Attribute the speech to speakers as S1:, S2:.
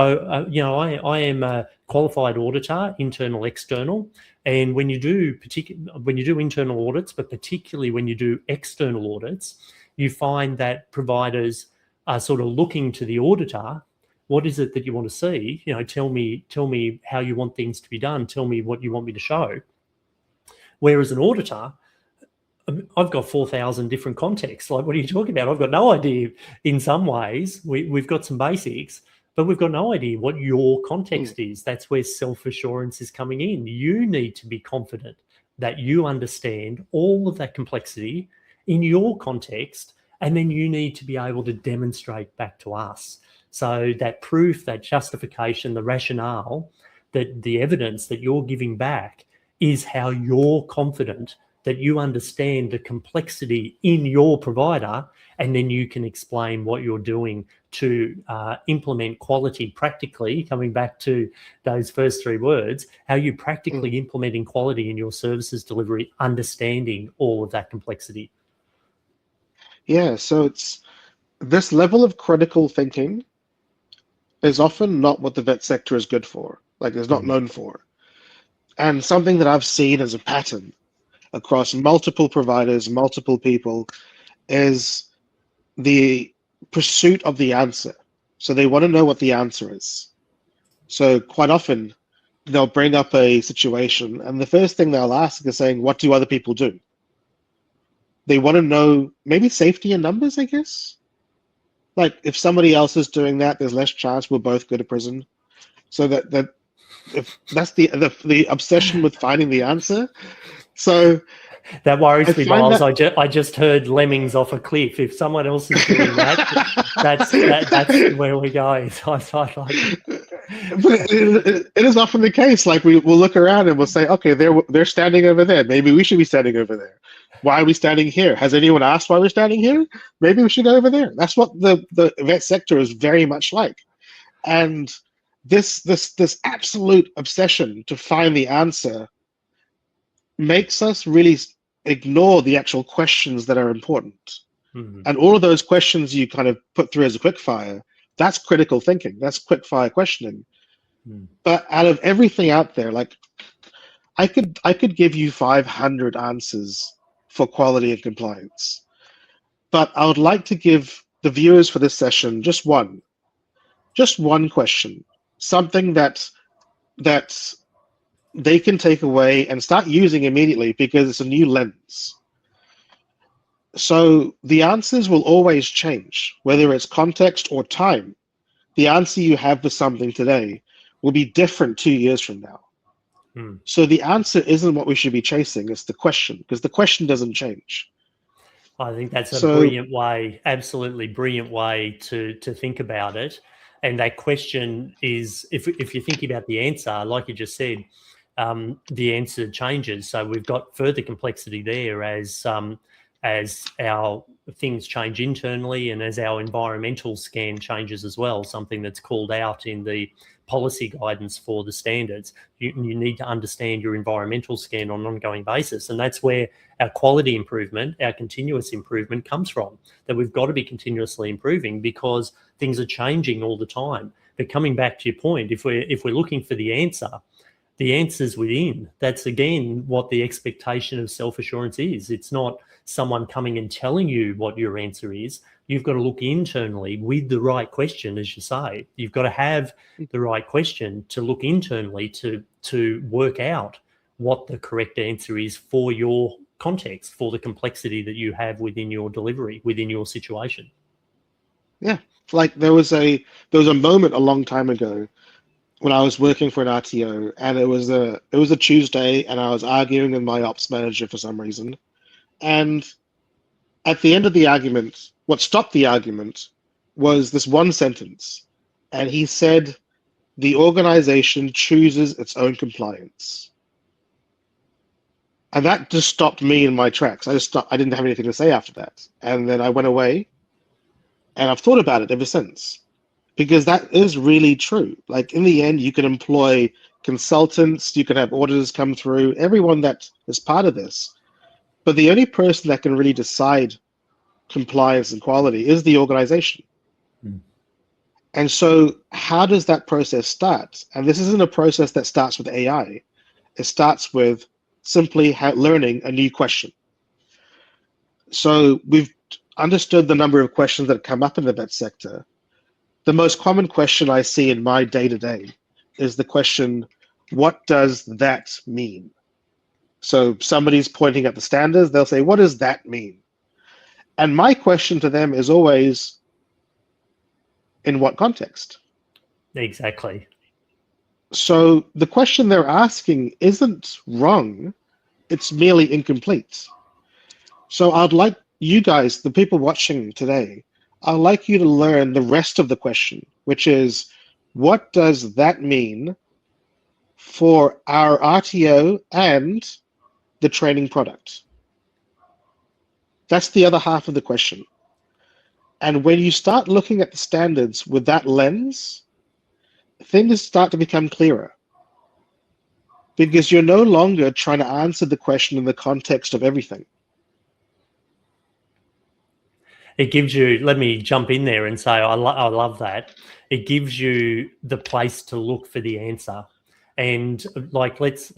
S1: I am a qualified auditor, internal, external, and when you do internal audits, but particularly when you do external audits, you find that providers are sort of looking to the auditor. What is it that you want to see? Tell me how you want things to be done. Tell me what you want me to show. Whereas an auditor, I've got 4,000 different contexts. Like, what are you talking about? I've got no idea. In some ways, we've got some basics, but we've got no idea what your context is. That's where self-assurance is coming in. You need to be confident that you understand all of that complexity in your context, and then you need to be able to demonstrate back to us. So that proof, that justification, the rationale, that the evidence that you're giving back is how you're confident that you understand the complexity in your provider, and then you can explain what you're doing to implement quality practically, coming back to those first three words, how you practically implementing quality in your services delivery, understanding all of that complexity.
S2: Yeah, so it's this level of critical thinking is often not what the vet sector is good for, like it's not known for. And something that I've seen as a pattern across multiple providers, multiple people, is the pursuit of the answer. So they want to know what the answer is. So quite often they'll bring up a situation and the first thing they'll ask is saying, what do other people do? They want to know maybe safety in numbers, I guess. Like if somebody else is doing that, there's less chance we'll both go to prison. So that if that's the obsession with finding the answer. So
S1: that worries me, Miles. I just heard lemmings off a cliff. If someone else is doing that, that's where we're going.
S2: But it is often the case. Like we'll look around and we'll say, okay, they're standing over there. Maybe we should be standing over there. Why are we standing here? Has anyone asked why we're standing here? Maybe we should go over there. That's what the vet sector is very much like. And this absolute obsession to find the answer makes us really ignore the actual questions that are important. And all of those questions you kind of put through as a quickfire, that's critical thinking. That's quickfire questioning. But out of everything out there, like I could give you 500 answers for quality and compliance. But I would like to give the viewers for this session just one question, something that they can take away and start using immediately because it's a new lens. So the answers will always change, whether it's context or time. The answer you have for something today will be different 2 years from now. So the answer isn't what we should be chasing, it's the question, because the question doesn't change.
S1: I think that's a brilliant way, absolutely brilliant way to think about it. And that question is, if you're thinking about the answer, like you just said, the answer changes. So we've got further complexity there as our things change internally and as our environmental scan changes as well, something that's called out in the policy guidance for the standards. You need to understand your environmental scan on an ongoing basis. And that's where our quality improvement, our continuous improvement comes from, that we've got to be continuously improving because things are changing all the time. But coming back to your point, if we're looking for the answer's within. That's, again, what the expectation of self-assurance is. It's not someone coming and telling you what your answer is. You've got to look internally with the right question, as you say. You've got to have the right question to look internally to work out what the correct answer is for your context, for the complexity that you have within your delivery, within your situation.
S2: Yeah, like there was a moment a long time ago when I was working for an RTO, and it was a Tuesday, and I was arguing with my ops manager for some reason. And at the end of the argument, what stopped the argument was this one sentence. And he said, the organization chooses its own compliance. And that just stopped me in my tracks. I didn't have anything to say after that. And then I went away, and I've thought about it ever since. Because that is really true. Like in the end, you can employ consultants, you can have auditors come through, everyone that is part of this. But the only person that can really decide compliance and quality is the organization. And so how does that process start? And this isn't a process that starts with AI. It starts with simply learning a new question. So we've understood the number of questions that come up in the vet sector. The most common question I see in my day-to-day is the question, what does that mean? So somebody's pointing at the standards, they'll say, what does that mean? And my question to them is always, in what context?
S1: Exactly.
S2: So the question they're asking isn't wrong, it's merely incomplete. So I'd like you guys, the people watching today, I'd like you to learn the rest of the question, which is, what does that mean for our RTO and the training product? That's the other half of the question. And when you start looking at the standards with that lens, things start to become clearer. Because you're no longer trying to answer the question in the context of everything.
S1: It gives you, let me jump in there and say, I love that. It gives you the place to look for the answer. And like, let's